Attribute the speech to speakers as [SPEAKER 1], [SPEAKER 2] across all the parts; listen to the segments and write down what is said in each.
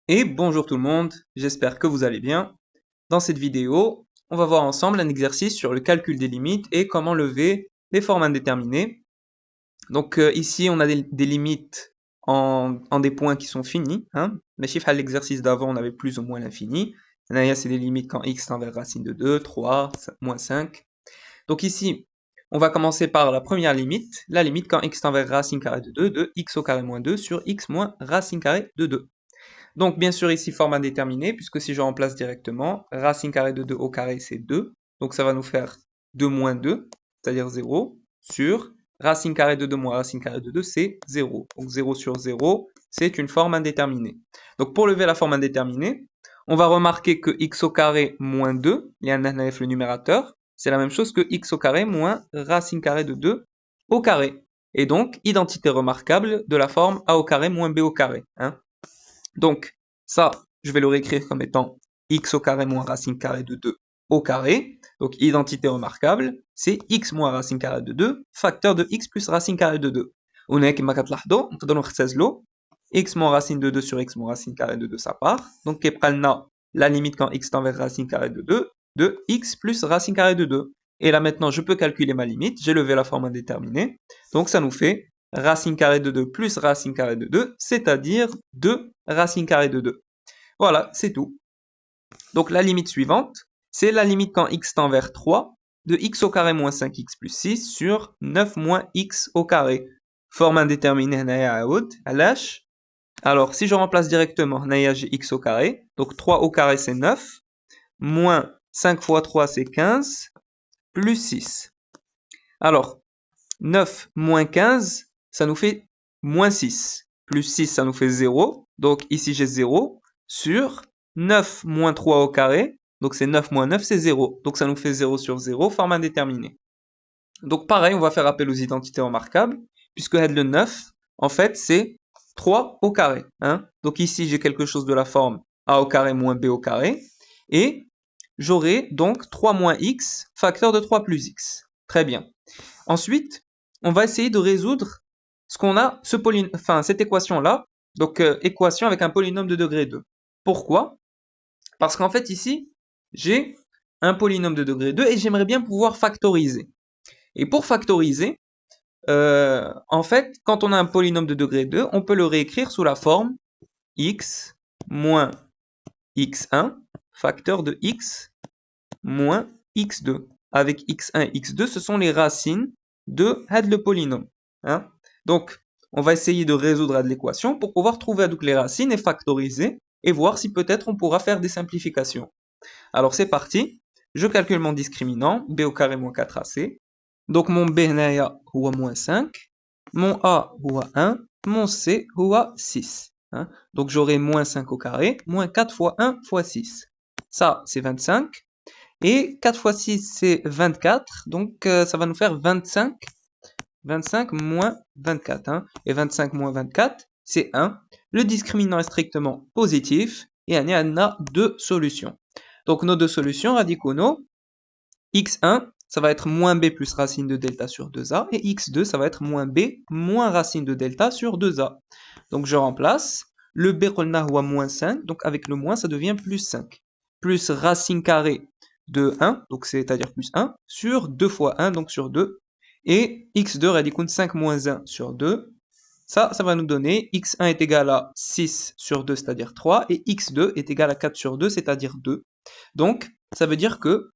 [SPEAKER 1] Et bonjour tout le monde, j'espère que vous allez bien. Dans cette vidéo, on va voir ensemble un exercice sur le calcul des limites et comment lever les formes indéterminées. Donc ici, on a des limites en des points qui sont finis. Les chiffres à l'exercice d'avant, on avait plus ou moins l'infini. Là, c'est des limites quand x tend vers racine de 2, 3, moins 5. Donc ici, on va commencer par la première limite, la limite quand x tend vers racine carrée de 2, de x au carré moins 2 sur x moins racine carrée de 2. Donc, bien sûr, ici, forme indéterminée, puisque si je remplace directement, racine carrée de 2 au carré, c'est 2. Donc, ça va nous faire 2 moins 2, c'est-à-dire 0, sur racine carrée de 2 moins racine carrée de 2, c'est 0. Donc, 0 sur 0, c'est une forme indéterminée. Donc, pour lever la forme indéterminée, on va remarquer que x au carré moins 2, il y a un le numérateur, c'est la même chose que x au carré moins racine carrée de 2 au carré. Et donc, identité remarquable de la forme a au carré moins b au carré. Donc, ça, je vais le réécrire comme étant x au carré moins racine carrée de 2 au carré. Donc, identité remarquable, c'est x moins racine carrée de 2, facteur de x plus racine carrée de 2. هناك كما كتلاحظوا نقدروا نختزلوا x moins racine de 2 sur x moins racine carrée de 2 ça part. Donc كيبقى لنا la limite quand x tend vers racine carrée de 2 de x plus racine carrée de 2. Et là maintenant je peux calculer ma limite, j'ai levé la forme indéterminée. Donc ça nous fait racine carrée de 2 plus racine carrée de 2, c'est-à-dire 2 racine carrée de 2. Voilà, c'est tout. Donc la limite suivante, c'est la limite quand x tend vers 3 de x au carré moins 5x plus 6 sur 9 moins x au carré. Forme indéterminée, alors si je remplace directement, j'ai x au carré, donc 3 au carré c'est 9, moins 5 fois 3 c'est 15, plus 6. Alors, 9 moins 15, ça nous fait moins 6. Plus 6, ça nous fait 0. Donc ici, j'ai 0 sur 9 moins 3 au carré. Donc c'est 9 moins 9, c'est 0. Donc ça nous fait 0 sur 0, forme indéterminée. Donc pareil, on va faire appel aux identités remarquables, puisque le 9, en fait, c'est 3 au carré. Donc ici, j'ai quelque chose de la forme a au carré moins b au carré. Et j'aurai donc 3 moins x, facteur de 3 plus x. Très bien. Ensuite, on va essayer de résoudre ce qu'on a, cette équation-là, donc équation avec un polynôme de degré 2. Pourquoi? Parce qu'en fait ici, j'ai un polynôme de degré 2 et j'aimerais bien pouvoir factoriser. Et pour factoriser, en fait, quand on a un polynôme de degré 2, on peut le réécrire sous la forme x moins x1, facteur de x moins x2. Avec x1 et x2, ce sont les racines de le polynôme. Donc, on va essayer de résoudre l'équation pour pouvoir trouver donc les racines et factoriser et voir si peut-être on pourra faire des simplifications. Alors c'est parti, je calcule mon discriminant, b au carré moins 4ac. Donc mon b هنايا هو moins 5, mon a هو 1, mon c هو 6. Donc j'aurai moins 5 au carré, moins 4 fois 1 fois 6. Ça, c'est 25. Et 4 fois 6, c'est 24. Donc, ça va nous faire 25. 25 moins 24. Et 25 moins 24, c'est 1. Le discriminant est strictement positif. Et on a deux solutions. Donc, nos deux solutions, radicaux, x1, ça va être moins b plus racine de delta sur 2a. Et x2, ça va être moins b moins racine de delta sur 2a. Donc, je remplace. Le b, on a moins 5. Donc, avec le moins, ça devient plus 5. Plus racine carrée de 1, donc c'est-à-dire plus 1, sur 2 fois 1, donc sur 2. Et x2 radical 5 moins 1 sur 2. Ça va nous donner x1 est égal à 6 sur 2, c'est-à-dire 3, et x2 est égal à 4 sur 2, c'est-à-dire 2. Donc, ça veut dire que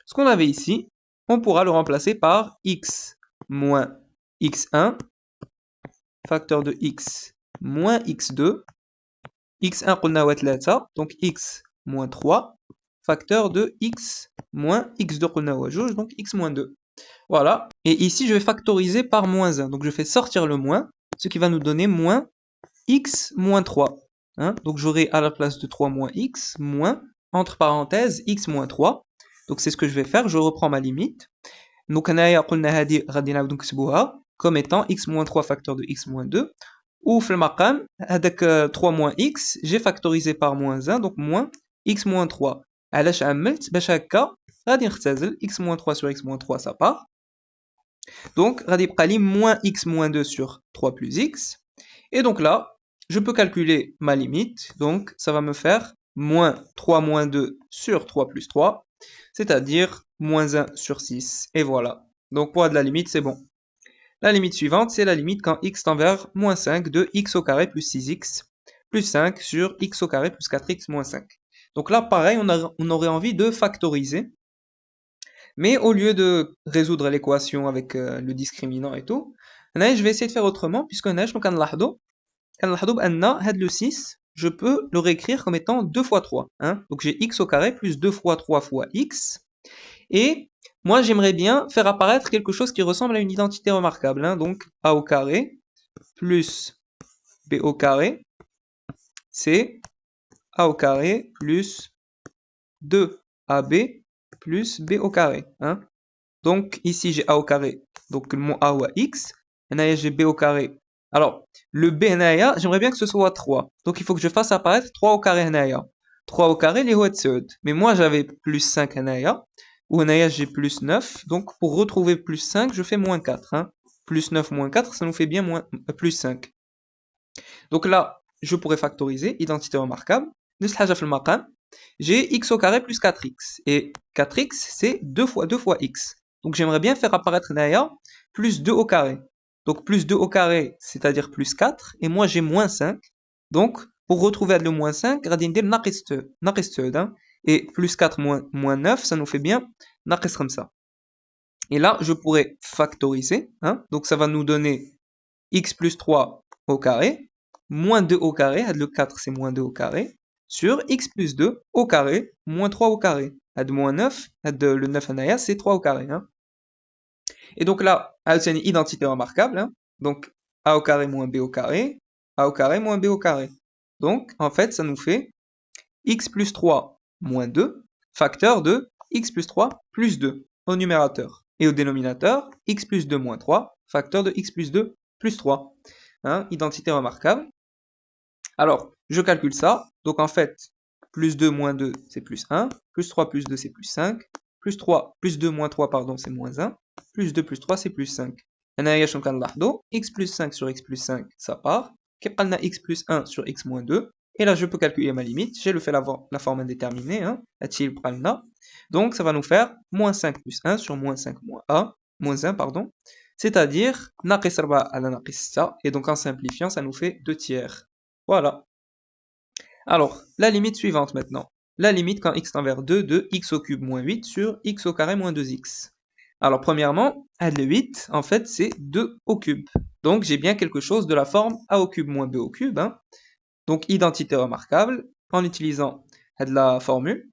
[SPEAKER 1] ce qu'on avait ici, on pourra le remplacer par x moins x1, facteur de x moins x2, x1 قلنا هو 3, donc x moins 3, facteur de x moins x2 قلنا هو 2, donc x moins 2. Voilà, et ici je vais factoriser par moins 1, donc je fais sortir le moins, ce qui va nous donner moins x moins 3. Donc j'aurai à la place de 3 moins x, moins, entre parenthèses, x moins 3. Donc c'est ce que je vais faire, je reprends ma limite. Donc هنايا قلنا هذه غادي نعاودو نكتبوها comme étant x moins 3 facteur de x moins 2. Ou في المقام هذاك 3 moins x, j'ai factorisé par moins 1, donc moins x moins 3. علاش عملت باش هكا غادي نختزل x moins 3 sur x moins 3 ça part. Donc غادي يبقى لي moins x moins 2 sur 3 plus x. Et donc là, je peux calculer ma limite. Donc, ça va me faire moins 3 moins 2 sur 3 plus 3, c'est-à-dire moins 1 sur 6. Et voilà. Donc, pour de la limite, c'est bon. La limite suivante, c'est la limite quand x tend vers moins 5 de x au carré plus 6x plus 5 sur x au carré plus 4x moins 5. Donc là, pareil, on aurait envie de factoriser. Mais au lieu de résoudre l'équation avec le discriminant et tout, je vais essayer de faire autrement, puisque le 6, je peux le réécrire comme étant 2 fois 3. Hein? Donc j'ai x au carré plus 2 fois 3 fois x. Et moi, j'aimerais bien faire apparaître quelque chose qui ressemble à une identité remarquable. Hein? Donc a au carré plus b au carré, c'est a au carré plus 2ab plus b au carré. Hein? Donc ici j'ai a au carré, donc mon a ou x, et j'ai b au carré. Alors, le b j'aimerais bien que ce soit 3. Donc il faut que je fasse apparaître 3 au carré 3 au carré, les hauts. Mais moi j'avais plus 5 ou j'ai plus 9. Donc pour retrouver plus 5, je fais moins 4. Hein. Plus 9 moins 4, ça nous fait bien plus 5. Donc là, je pourrais factoriser, identité remarquable. J'ai x au carré plus 4x. Et 4x, c'est 2 fois x. Donc j'aimerais bien faire apparaître Naya plus 2 au carré. Donc plus 2 au carré, c'est-à-dire plus 4. Et moi j'ai moins 5. Donc pour retrouver le moins 5, radindir naqis hein. Et plus 4 moins 9, ça nous fait bien naqis comme ça. Et là, je pourrais factoriser. Hein. Donc ça va nous donner x plus 3 au carré, moins 2 au carré, le 4 c'est moins 2 au carré, sur x plus 2 au carré, moins 3 au carré. Moins 9, le 9 c'est 3 au carré. Hein. Et donc là, c'est une identité remarquable. Hein. Donc a au carré moins b au carré, a au carré moins b au carré. Donc en fait, ça nous fait x plus 3 moins 2, facteur de x plus 3 plus 2 au numérateur. Et au dénominateur, x plus 2 moins 3, facteur de x plus 2 plus 3. Hein, identité remarquable. Alors, je calcule ça. Donc en fait, plus 2 moins 2, c'est plus 1. Plus 3 plus 2, c'est plus 5. Plus 3 plus 2 moins 3, pardon, c'est moins 1. Plus 2 plus 3, c'est plus 5. X plus 5 sur x plus 5, ça part. X plus 1 sur x moins 2. Et là, je peux calculer ma limite. J'ai fait la forme indéterminée. Hein, donc, ça va nous faire moins 5 plus 1 sur moins 5 moins 1, pardon. C'est-à-dire, et donc en simplifiant, ça nous fait 2 tiers. Voilà. Alors, la limite suivante maintenant. La limite quand x tend vers 2 de x au cube moins 8 sur x au carré moins 2x. Alors, premièrement, le 8, en fait, c'est 2 au cube. Donc, j'ai bien quelque chose de la forme a au cube moins b au cube. Hein. Donc, identité remarquable, en utilisant la formule,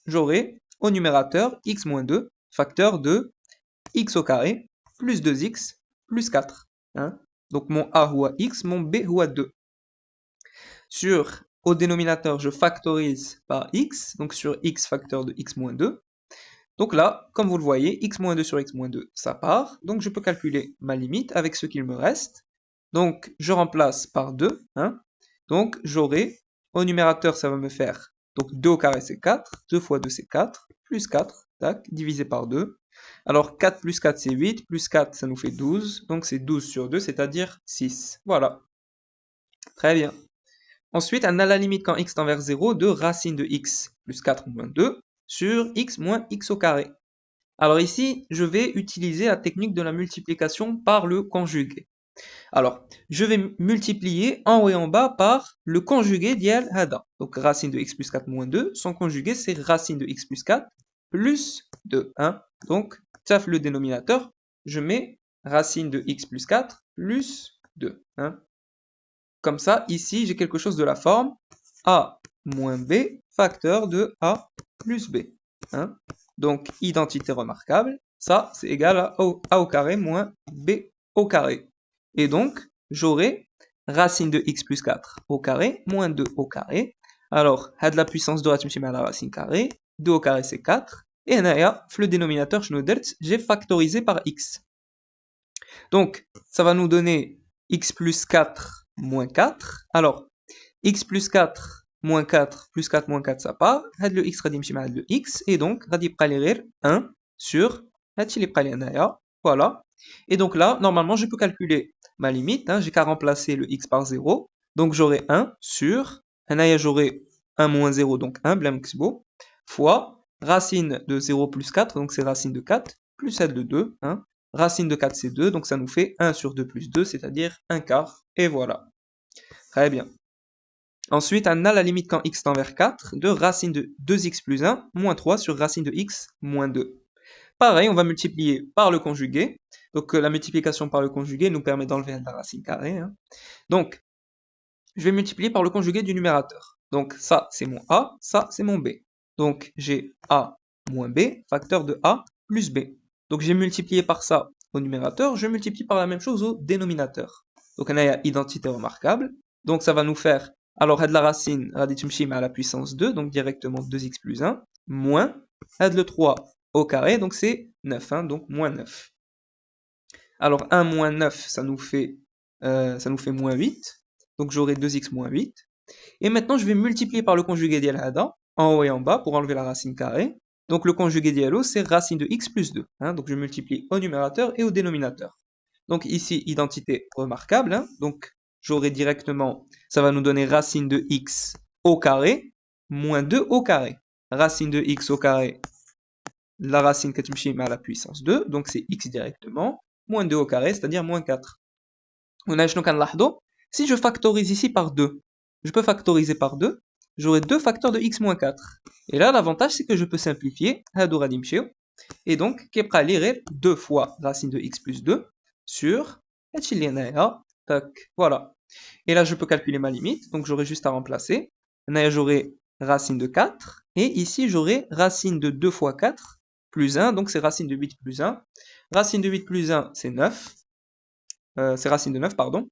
[SPEAKER 1] j'aurai au numérateur x moins 2, facteur de x au carré, plus 2x, plus 4. Hein. Donc, mon a ou à x, mon b ou à 2. Au dénominateur, je factorise par x, donc sur x facteur de x moins 2. Donc là, comme vous le voyez, x moins 2 sur x moins 2, ça part. Donc je peux calculer ma limite avec ce qu'il me reste. Donc je remplace par 2. Hein. Donc j'aurai, au numérateur, ça va me faire, donc 2 au carré c'est 4, 2 fois 2 c'est 4, plus 4, tac, divisé par 2. Alors 4 plus 4 c'est 8, plus 4 ça nous fait 12, donc c'est 12 sur 2, c'est-à-dire 6. Voilà. Très bien. Ensuite, on a la limite quand x tend vers 0 de racine de x plus 4 moins 2 sur x moins x au carré. Alors ici, je vais utiliser la technique de la multiplication par le conjugué. Alors, je vais multiplier en haut et en bas par le conjugué d'Yal Hada. Donc, racine de x plus 4 moins 2, son conjugué, c'est racine de x plus 4 plus 2. Hein. Donc, taf le dénominateur, je mets racine de x plus 4 plus 2. Hein. Comme ça, ici, j'ai quelque chose de la forme a moins b, facteur de a plus b. Hein. Donc, identité remarquable, ça, c'est égal à a au carré moins b au carré. Et donc, j'aurai racine de x plus 4 au carré moins 2 au carré. Alors, de la puissance de à la racine carrée, 2 au carré c'est 4. Et le dénominateur, j'ai factorisé par x. Donc, ça va nous donner x plus 4 moins 4. Alors, x plus 4 moins 4 plus 4 moins 4, ça part. Le x radimchi mal le x. Et donc, radib 1 sur voilà. Et donc là, normalement, je peux calculer ma limite. Hein, j'ai qu'à remplacer le x par 0. Donc j'aurai 1 sur, j'aurai 1 moins 0, donc 1, blam xbo, fois racine de 0 plus 4, donc c'est racine de 4, plus celle de 2, hein. Racine de 4 c'est 2, donc ça nous fait 1 sur 2 plus 2, c'est-à-dire 1 quart, et voilà. Très bien. Ensuite, on a la limite quand x tend vers 4 de racine de 2x plus 1 moins 3 sur racine de x moins 2. Pareil, on va multiplier par le conjugué. Donc la multiplication par le conjugué nous permet d'enlever la racine carrée, hein. Donc, je vais multiplier par le conjugué du numérateur. Donc ça, c'est mon a, ça, c'est mon b. Donc j'ai a moins b, facteur de a plus b. Donc j'ai multiplié par ça au numérateur, je multiplie par la même chose au dénominateur. Donc on a identité remarquable. Donc ça va nous faire, alors de la racine, raditumshim à la puissance 2, donc directement 2x plus 1, moins, le 3 au carré, donc c'est 9, hein, donc moins 9. Alors 1 moins 9, ça nous fait moins 8. Donc j'aurai 2x moins 8. Et maintenant, je vais multiplier par le conjugué d'El Hada, en haut et en bas, pour enlever la racine carrée. Donc le conjugué d'Elo, c'est racine de x plus 2. Hein, donc je multiplie au numérateur et au dénominateur. Donc ici, identité remarquable. Hein, donc j'aurai directement, ça va nous donner racine de x au carré, moins 2 au carré. Racine de x au carré, la racine ketmchim à la puissance 2, donc c'est x directement, moins 2 au carré, c'est-à-dire moins 4. On a si je factorise ici par 2, je peux factoriser par 2, j'aurai 2 facteurs de x moins 4. Et là, l'avantage, c'est que je peux simplifier, et donc, kebqa lire 2 fois racine de x plus 2 sur, voilà. Et là, je peux calculer ma limite, donc j'aurai juste à remplacer. J'aurai racine de 4, et ici, j'aurai racine de 2 fois 4 plus 1, donc c'est racine de 8 plus 1. Racine de 8 plus 1, c'est 9. C'est racine de 9, pardon.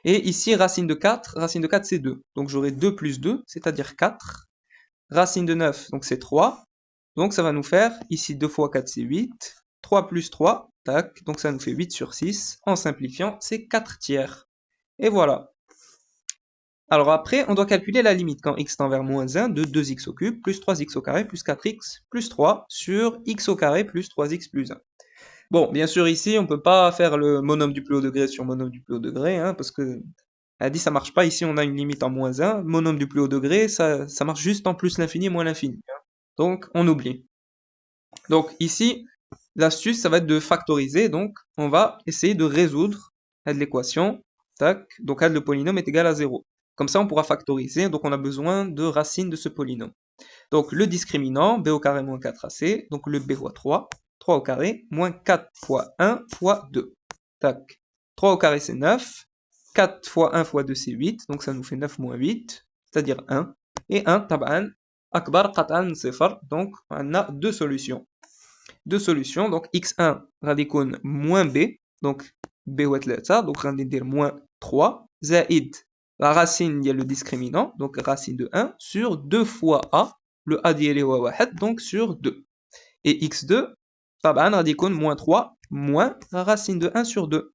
[SPEAKER 1] Et ici, racine de 4 c'est 2. Donc j'aurai 2 plus 2, c'est-à-dire 4. Racine de 9, donc c'est 3. Donc ça va nous faire, ici 2 fois 4 c'est 8. 3 plus 3, tac, donc ça nous fait 8 sur 6. En simplifiant, c'est 4 tiers. Et voilà. Alors après, on doit calculer la limite quand x tend vers moins 1 de 2x au cube plus 3x au carré plus 4x plus 3 sur x au carré plus 3x plus 1. Bon, bien sûr, ici, on peut pas faire le monôme du plus haut degré sur monôme du plus haut degré, hein, parce que elle dit ça marche pas. Ici, on a une limite en moins 1. Monôme du plus haut degré, ça marche juste en plus l'infini moins l'infini. Hein. Donc, on oublie. Donc, ici, l'astuce, ça va être de factoriser. Donc, on va essayer de résoudre l'équation. Tac. Donc, le polynôme est égal à 0. Comme ça, on pourra factoriser. Donc, on a besoin de racine de ce polynôme. Donc, le discriminant, b au carré moins 4ac. Donc, le b fois 3. 3 au carré, moins 4 fois 1 fois 2. Tac. 3 au carré, c'est 9. 4 fois 1 fois 2, c'est 8. Donc ça nous fait 9 moins 8, c'est-à-dire 1. Et 1, taban, akbar qat'an sifar. Donc on a deux solutions. Deux solutions. Donc x1, radicon moins b. Donc b ou ça. Donc on va dire moins 3. Zaïd, la racine, il y a le discriminant. Donc racine de 1 sur 2 fois a. Le a d'y est wahed, donc sur 2. Et x2, taban, radicon moins 3 moins la racine de 1 sur 2.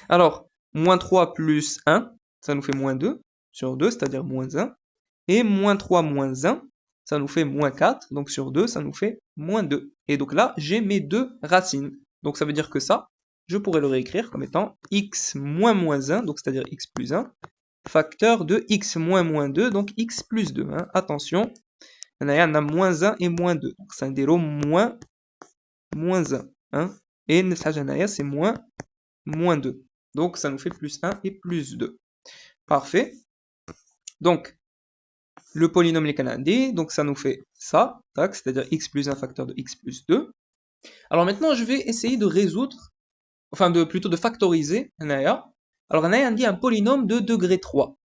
[SPEAKER 1] Alors, moins 3 plus 1, ça nous fait moins 2 sur 2, c'est-à-dire moins 1. Et moins 3 moins 1, ça nous fait moins 4. Donc sur 2, ça nous fait moins 2. Et donc là, j'ai mes deux racines. Donc ça veut dire que ça, je pourrais le réécrire comme étant x moins moins 1, donc c'est-à-dire x plus 1, facteur de x moins moins 2, donc x plus 2. Hein. Attention, on a moins 1 et moins 2. Donc c'est un déro moins 1. Hein. Et c'est moins 2. Donc ça nous fait plus 1 et plus 2. Parfait. Donc, le polynôme les canadés, donc ça nous fait ça, c'est-à-dire x plus 1 facteur de x plus 2. Alors maintenant, je vais essayer de résoudre, enfin plutôt de factoriser Naya. Alors Naya dit un polynôme de degré 3.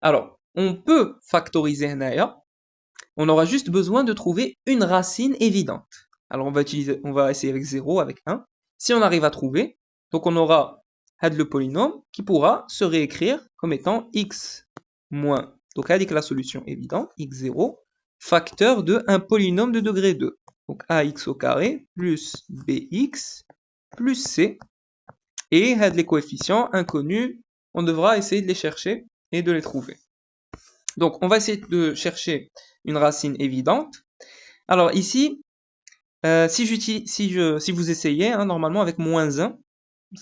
[SPEAKER 1] Alors, on peut factoriser Naya, on aura juste besoin de trouver une racine évidente. Alors on va essayer avec 0, avec 1. Si on arrive à trouver, donc on aura le polynôme qui pourra se réécrire comme étant x moins, donc avec la solution évidente, x0, facteur de un polynôme de degré 2. Donc ax au carré plus bx plus c. Et les coefficients inconnus, on devra essayer de les chercher et de les trouver. Donc on va essayer de chercher une racine évidente. Alors ici, si vous essayez, hein, normalement avec moins 1,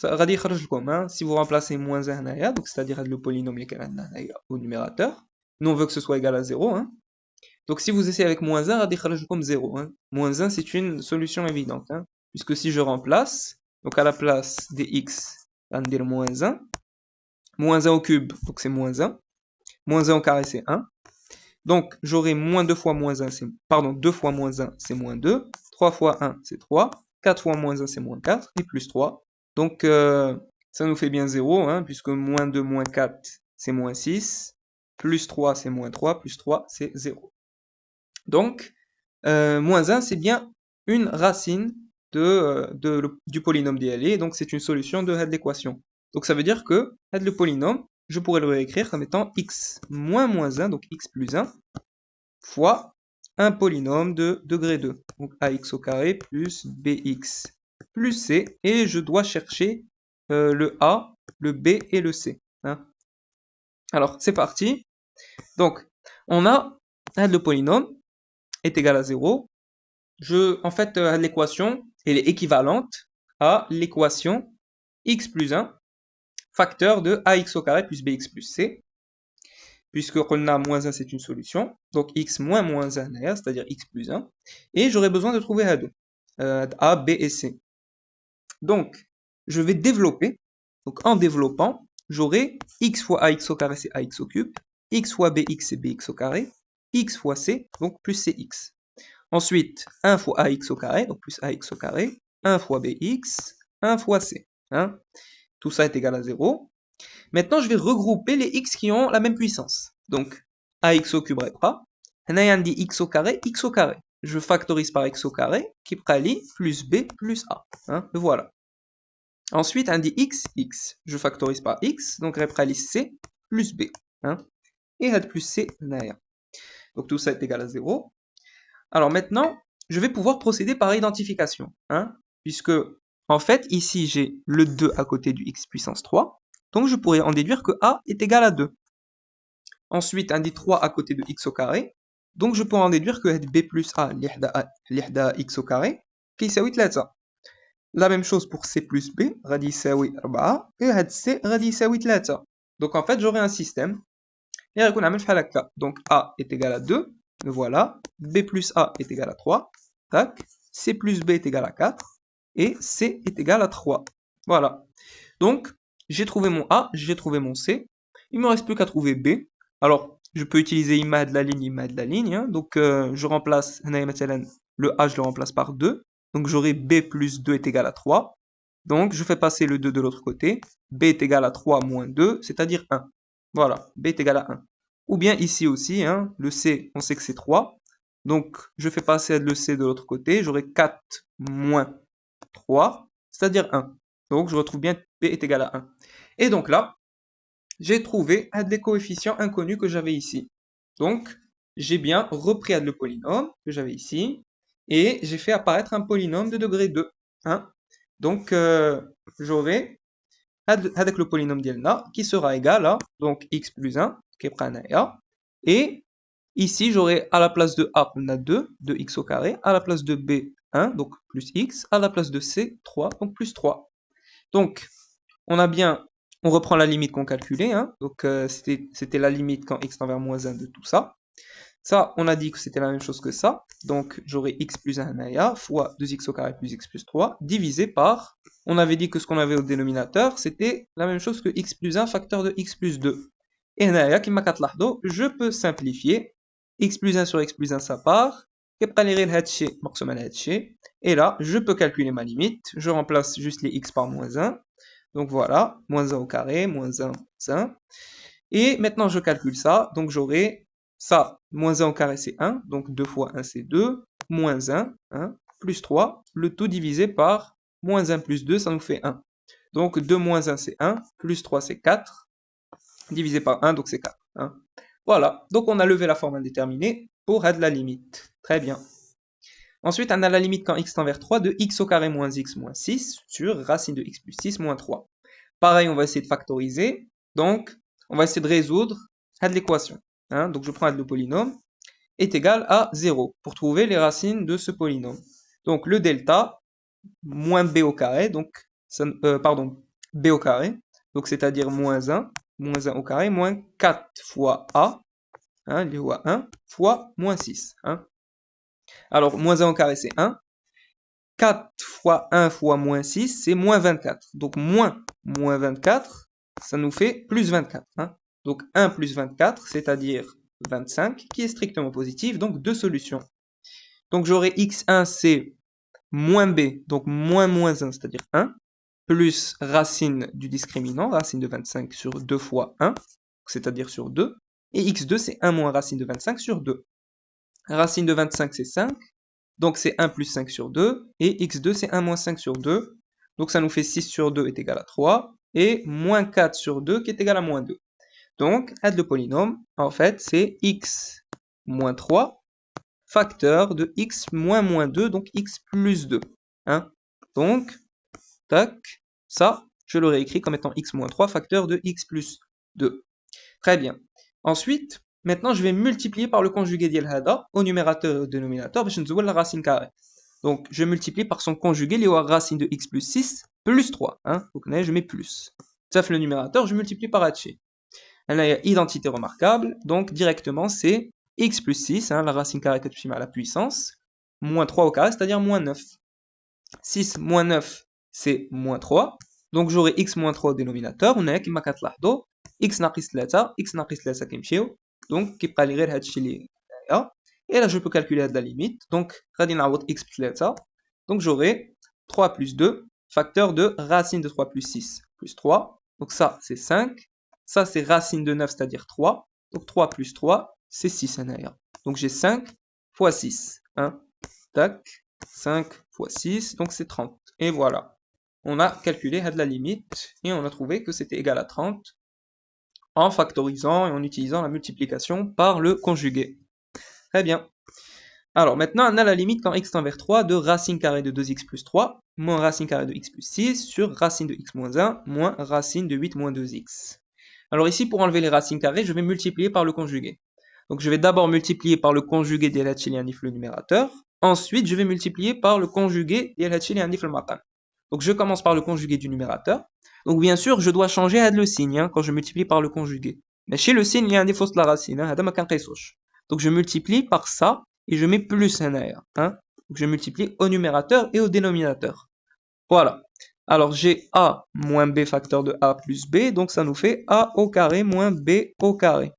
[SPEAKER 1] غادي يخرج لكم hein. Si vous remplacez moins 1 هنايا, donc c'est-à-dire le polynôme اللي كان عندنا هنايا au numérateur, nous on veut que ce soit égal à 0 hein. Donc si vous essayez avec moins 1, غادي يخرج لكم 0 hein. Moins 1 c'est une solution évidente hein. Puisque si je remplace, donc à la place des x, غندير moins 1, moins 1 au cube, donc c'est moins 1, moins 1 au carré c'est 1. Donc j'aurai moins 2 fois moins 1, pardon, 2 fois moins 1 c'est moins 2, 3 fois 1 c'est 3, 4 fois moins 1 c'est moins 4, et plus 3. Donc ça nous fait bien 0, hein, puisque moins 2 moins 4 c'est moins 6, plus 3 c'est moins 3, plus 3 c'est 0. Donc moins 1 c'est bien une racine du polynôme DLE, donc c'est une solution de l'équation. Donc ça veut dire que le polynôme, je pourrais le réécrire comme étant x moins moins 1, donc x plus 1, fois un polynôme de degré 2. Donc ax au carré plus bx plus c, et je dois chercher le a, le b et le c. Hein. Alors c'est parti. Donc on a le polynôme est égal à 0. En fait, l'équation elle est équivalente à l'équation x plus 1 facteur de ax au carré plus bx plus c, puisque on a moins 1 c'est une solution, donc x moins moins 1 c'est-à-dire x plus 1, et j'aurai besoin de trouver A2, A, B et C. Donc, je vais développer, donc en développant, j'aurai x fois ax au carré c'est ax au cube, x fois bx c'est bx au carré, x fois c, donc plus cx. Ensuite, 1 fois ax au carré, donc plus ax au carré, 1 fois bx, 1 fois c. Hein. Tout ça est égal à 0. Maintenant, je vais regrouper les x qui ont la même puissance. Donc, ax au cube répara. Hna dit x au carré, x au carré. Je factorise par x au carré, qui prali plus b plus a. Hein, voilà. Ensuite, on dit x, x. Je factorise par x, donc reprali c plus b. Hein, et had plus c hna. Donc tout ça est égal à 0. Alors maintenant, je vais pouvoir procéder par identification. Hein, puisque, en fait, ici, j'ai le 2 à côté du x puissance 3. Donc je pourrais en déduire que a est égal à 2. Ensuite, on dit 3 à côté de x au carré. Donc je pourrais en déduire que b plus a l'ihda x au carré, qui يساوي 3. La même chose pour c plus b, غادي يساوي 4, et هاد c غادي يساوي 3. Donc en fait, j'aurai un système. Et غيكون عامل بحال هكا. Donc a est égal à 2, voilà. b plus a est égal à 3, tac. c plus b est égal à 4, et c est égal à 3. Voilà. Donc, j'ai trouvé mon A, j'ai trouvé mon C. Il me reste plus qu'à trouver B. Alors, je peux utiliser imma de la ligne. Hein. Donc, je remplace le A, je le remplace par 2. Donc, j'aurai B plus 2 est égal à 3. Donc, je fais passer le 2 de l'autre côté. B est égal à 3 moins 2, c'est-à-dire 1. Voilà, B est égal à 1. Ou bien ici aussi, hein, le C, on sait que c'est 3. Donc, je fais passer le C de l'autre côté. J'aurai 4 moins 3, c'est-à-dire 1. Donc, je retrouve bien B est égal à 1. Et donc là, j'ai trouvé un des coefficients inconnus que j'avais ici. Donc, j'ai bien repris le polynôme que j'avais ici, et j'ai fait apparaître un polynôme de degré 2. Hein. Donc, j'aurai avec le polynôme d'Elna qui sera égal à donc x plus 1, qui est A, et ici, j'aurai à la place de a, on a 2, de x au carré, à la place de b, 1, donc plus x, à la place de c, 3, donc plus 3. Donc, on reprend la limite qu'on calculait, hein. Donc c'était la limite quand x tend vers moins 1 de tout ça. Ça, on a dit que c'était la même chose que ça. Donc j'aurai x plus 1 naya fois 2x au carré plus x plus 3 divisé par, on avait dit que ce qu'on avait au dénominateur, c'était la même chose que x plus 1 facteur de x plus 2. Et naya, qui m'a je peux simplifier. X plus 1 sur x plus 1, ça part. Et là, je peux calculer ma limite. Je remplace juste les x par moins 1. Donc voilà, moins 1 au carré, moins 1, moins 1. Et maintenant, je calcule ça. Donc j'aurai ça, moins 1 au carré, c'est 1. Donc 2 fois 1, c'est 2. Moins 1, plus 3. Le tout divisé par moins 1 plus 2, ça nous fait 1. Donc 2 moins 1, c'est 1. Plus 3, c'est 4. Divisé par 1, donc c'est 4. Hein. Voilà, donc on a levé la forme indéterminée pour de la limite. Très bien. Ensuite, on a la limite quand x tend vers 3 de x au carré moins x moins 6 sur racine de x plus 6 moins 3. Pareil, on va essayer de factoriser. Donc, on va essayer de résoudre l'équation. Hein, donc, je prends le polynôme est égal à 0 pour trouver les racines de ce polynôme. Donc, le delta moins b au carré, donc b au carré, donc c'est-à-dire moins 1 au carré, moins 4 fois a, hein, اللي هو 1, fois moins 6. Hein. Alors, moins 1 au carré, c'est 1. 4 fois 1 fois moins 6, c'est moins 24. Donc, moins 24, ça nous fait plus 24. Hein. Donc, 1 plus 24, c'est-à-dire 25, qui est strictement positif, donc deux solutions. Donc, j'aurai x1, c'est moins b, donc moins 1, c'est-à-dire 1, plus racine du discriminant, racine de 25 sur 2 fois 1, c'est-à-dire sur 2, et x2, c'est 1 moins racine de 25 sur 2. Racine de 25, c'est 5, donc c'est 1 plus 5 sur 2, et x2, c'est 1 moins 5 sur 2, donc ça nous fait 6 sur 2 est égal à 3, et moins 4 sur 2 qui est égal à moins 2. Donc, le polynôme, en fait, c'est x moins 3, facteur de x moins 2, donc x plus 2. Hein. Donc, tac, ça, je l'aurais écrit comme étant x moins 3, facteur de x plus 2. Très bien. Ensuite, maintenant, je vais multiplier par le conjugué d'Yel Hada au numérateur et au dénominateur, je vais la racine carrée. Donc, je multiplie par son conjugué, il y aura racine de x plus 6 plus 3. Hein. Donc, je mets plus. Ça fait le numérateur, je multiplie par h. Là, il y a identité remarquable, donc directement, c'est x plus 6, hein, la racine carrée que tu mets à la puissance, moins 3 au carré, c'est-à-dire moins 9. 6 moins 9, c'est moins 3. Donc, j'aurai x moins 3 au dénominateur. On a كما كتلاحظوا x ناقص 3, x ناقص 3 كيمشيو. Donc, كيبقى لي غير هادشي اللي هنايا. Et là, je peux calculer la limite. Donc, غادي نعوض x plus 3. Donc, j'aurai 3 plus 2, facteur de racine de 3 plus 6 plus 3. Donc, ça, c'est 5. Ça, c'est racine de 9, c'est-à-dire 3. Donc, 3 plus 3, c'est 6 هنايا. Donc, j'ai 5 fois 6. Hein. Tac. 5 fois 6, donc c'est 30. Et voilà. On a calculé la limite et on a trouvé que c'était égal à 30 en factorisant et en utilisant la multiplication par le conjugué. Très bien. Alors maintenant, on a la limite quand x tend vers 3 de racine carrée de 2x plus 3 moins racine carrée de x plus 6 sur racine de x moins 1 moins racine de 8 moins 2x. Alors ici, pour enlever les racines carrées, je vais multiplier par le conjugué. Donc je vais d'abord multiplier par le conjugué de l'hachilianif le numérateur. Ensuite, je vais multiplier par le conjugué de l'hachilianif le maqam. Donc je commence par le conjugué du numérateur. Donc bien sûr, je dois changer le signe hein, quand je multiplie par le conjugué. Mais chez le signe, il y a un défaut de la racine. Hein, donc je multiplie par ça et je mets plus un air. Hein. Donc je multiplie au numérateur et au dénominateur. Voilà. Alors j'ai a moins b facteur de a plus b, donc ça nous fait a au carré moins b au carré.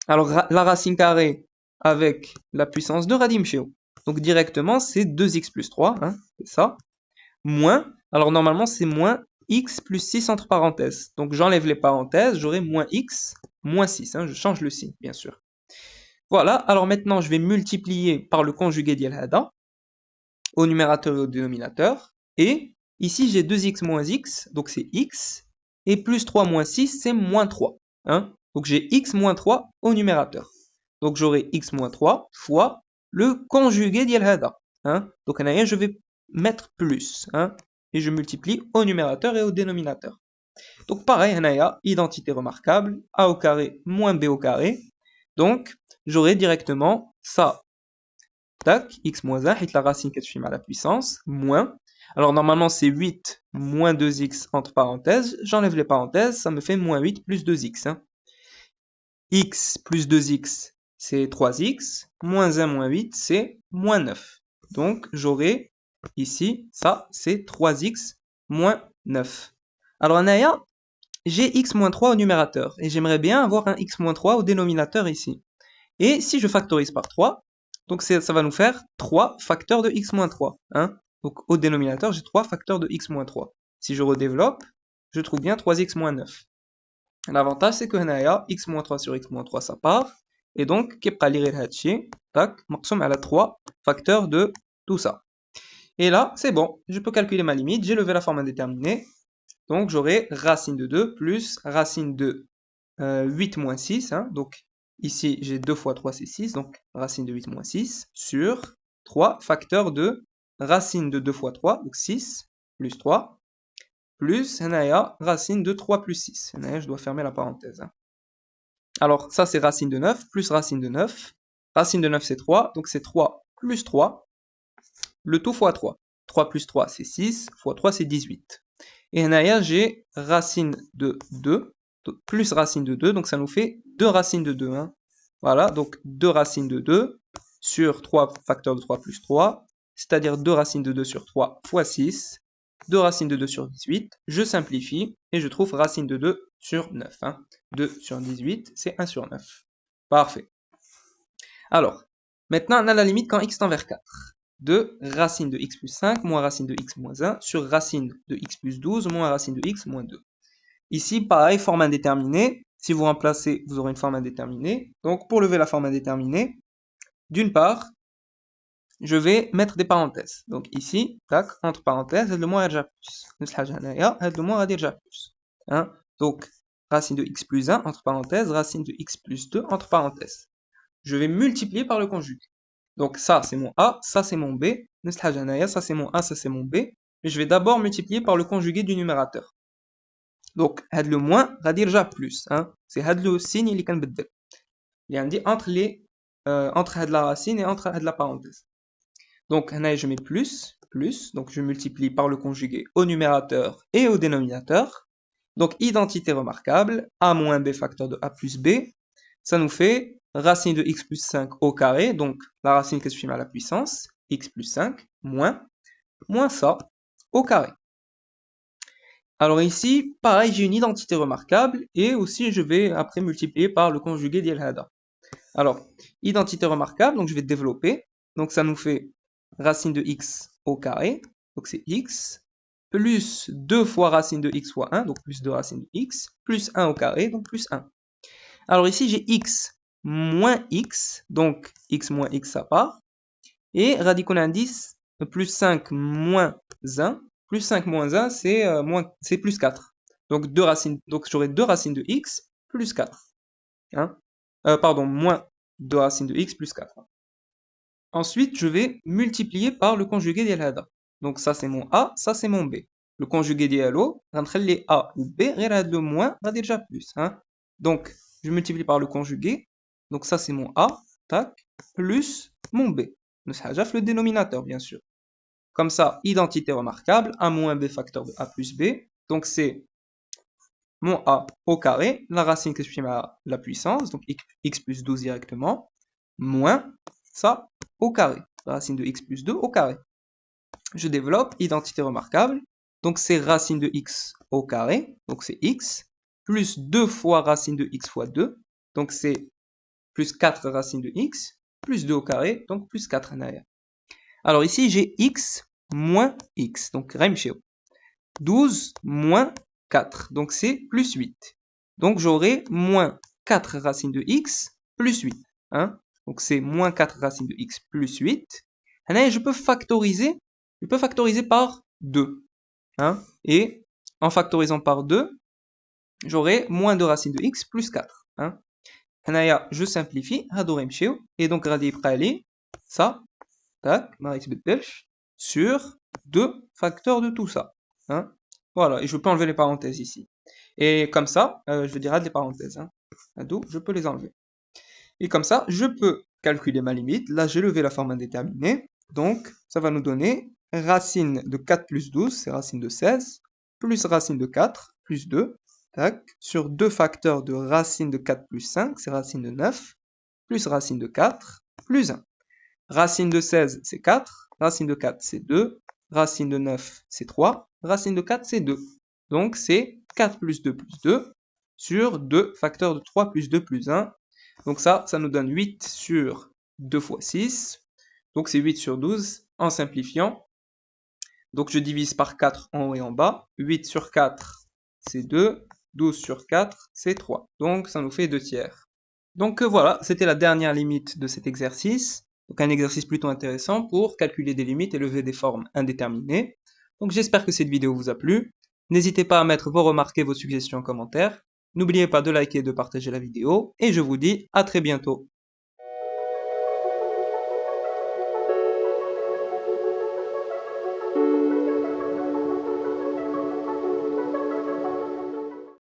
[SPEAKER 1] Alors la racine carrée avec la puissance de Radim Sheo. Donc directement c'est 2x plus 3, hein, c'est ça. Moins, alors normalement c'est moins x plus 6 entre parenthèses. Donc j'enlève les parenthèses, j'aurai moins x, moins 6, hein, je change le signe bien sûr. Voilà, alors maintenant je vais multiplier par le conjugué d'Yel Hada au numérateur et au dénominateur. Et ici j'ai 2x moins x, donc c'est x, et plus 3 moins 6 c'est moins 3. Hein. Donc j'ai x moins 3 au numérateur. Donc j'aurai x moins 3 fois le conjugué d'Yel Hada. Hein. Donc je vais mettre plus. Hein, et je multiplie au numérateur et au dénominateur. Donc pareil, identité remarquable, a au carré moins b au carré. Donc j'aurai directement ça. Tac, x moins 1, et la racine que je fais à la puissance, moins. Alors normalement c'est 8 moins 2x entre parenthèses. J'enlève les parenthèses, ça me fait moins 8 plus 2x. Hein. X plus 2x, c'est 3x. Moins 1 moins 8, c'est moins 9. Donc j'aurai ici, ça c'est 3x moins 9. Alors Naya, j'ai x moins 3 au numérateur. Et j'aimerais bien avoir un x moins 3 au dénominateur ici. Et si je factorise par 3, donc ça va nous faire 3 facteurs de x moins 3. Hein. Donc au dénominateur, j'ai 3 facteurs de x moins 3. Si je redéveloppe, je trouve bien 3x moins 9. L'avantage, c'est que x moins 3 sur x moins 3, ça part. Et donc, tac, maximum à la 3 facteurs de tout ça. Et là, c'est bon, je peux calculer ma limite, j'ai levé la forme indéterminée. Donc j'aurai racine de 2 plus racine de 8 moins 6. Hein, donc ici, j'ai 2 fois 3, c'est 6. Donc racine de 8 moins 6 sur 3 facteurs de racine de 2 fois 3. Donc 6 plus 3 plus racine de 3 plus 6. Je dois fermer la parenthèse. Hein. Alors ça, c'est racine de 9 plus racine de 9. Racine de 9, c'est 3. Donc c'est 3 plus 3. Le tout fois 3. 3 plus 3, c'est 6. Fois 3, c'est 18. Et là, j'ai racine de 2, plus racine de 2, donc ça nous fait 2 racines de 2. Hein. Voilà, donc 2 racines de 2 sur 3 facteurs de 3 plus 3, c'est-à-dire 2 racines de 2 sur 3 fois 6, 2 racines de 2 sur 18, je simplifie et je trouve racine de 2 sur 9. Hein. 2 sur 18, c'est 1 sur 9. Parfait. Alors, maintenant on a la limite quand x tend vers 4. De racine de x plus 5 moins racine de x moins 1 sur racine de x plus 12 moins racine de x moins 2. Ici, pareil, forme indéterminée. Si vous remplacez, vous aurez une forme indéterminée. Donc, pour lever la forme indéterminée, d'une part, je vais mettre des parenthèses. Donc ici, tac, entre parenthèses, le moins déjà plus. Le moins déjà plus. Hein? Donc, racine de x plus 1, entre parenthèses, racine de x plus 2, entre parenthèses. Je vais multiplier par le conjugué. Donc ça, c'est mon a, ça, c'est mon b. Ça, c'est mon a, ça, c'est mon b. Mais je vais d'abord multiplier par le conjugué du numérateur. Donc, had le moins, va dire déjà plus. Hein? C'est had le signe, il est entre had la racine et entre had la parenthèse. Donc, je mets plus, donc je multiplie par le conjugué au numérateur et au dénominateur. Donc, identité remarquable, a moins b facteur de a plus b, ça nous fait racine de x plus 5 au carré, donc la racine qui supprime à la puissance, x plus 5, moins ça au carré. Alors ici, pareil, j'ai une identité remarquable, et aussi je vais après multiplier par le conjugué d'El Hada. Alors, identité remarquable, donc je vais développer, donc ça nous fait racine de x au carré, donc c'est x, plus 2 fois racine de x fois 1, donc plus 2 racine de x, plus 1 au carré, donc plus 1. Alors ici, j'ai x moins x, donc x moins x ça part, et radicule indice, plus 5 moins 1, plus 5 moins 1, c'est plus 4. Donc, j'aurai 2 racines de x plus 4. Hein? Moins 2 racines de x plus 4. Ensuite, je vais multiplier par le conjugué d'El Hada. Donc ça c'est mon A, ça c'est mon B. Le conjugué d'Elo, entre les A ou B, le moins va déjà plus. Hein? Donc je multiplie par le conjugué. Donc ça c'est mon A, tac, plus mon B. Nous le dénominateur bien sûr. Comme ça, identité remarquable, A moins B facteur de A plus B. Donc c'est mon A au carré, la racine que supprime à la puissance, donc x plus 12 directement, moins ça au carré, racine de x plus 2 au carré. Je développe, identité remarquable, donc c'est racine de x au carré, donc c'est x, plus 2 fois racine de x fois 2, donc c'est plus 4 racine de x, plus 2 au carré, donc plus 4 en arrière. Alors ici j'ai x moins x, donc Remcheo. 12 moins 4, donc c'est plus 8. Donc j'aurai moins 4 racines de x plus 8. Hein? Donc c'est moins 4 racines de x plus 8. Et je peux factoriser par 2. Hein? Et en factorisant par 2, j'aurai moins 2 racines de x plus 4. Hein? Je simplifie, et donc radi prali, ça, tac, sur 2 facteurs de tout ça. Hein? Voilà, et je peux enlever les parenthèses ici. Et comme ça, je dirais les parenthèses. Hein. Je peux les enlever. Et comme ça, je peux calculer ma limite. Là, j'ai levé la forme indéterminée. Donc, ça va nous donner racine de 4 plus 12, c'est racine de 16, plus racine de 4, plus 2, tac, sur 2 facteurs de racine de 4 plus 5, c'est racine de 9, plus racine de 4, plus 1. Racine de 16, c'est 4, racine de 4, c'est 2, racine de 9, c'est 3, racine de 4, c'est 2. Donc, c'est 4 plus 2 plus 2 sur 2 facteurs de 3 plus 2 plus 1. Donc ça nous donne 8 sur 2 fois 6. Donc c'est 8 sur 12 en simplifiant. Donc je divise par 4 en haut et en bas. 8 sur 4, c'est 2. 12 sur 4, c'est 3. Donc ça nous fait 2 tiers. Donc voilà, c'était la dernière limite de cet exercice. Donc un exercice plutôt intéressant pour calculer des limites et lever des formes indéterminées. Donc j'espère que cette vidéo vous a plu. N'hésitez pas à mettre vos remarques et vos suggestions en commentaire. N'oubliez pas de liker et de partager la vidéo. Et je vous dis à très bientôt.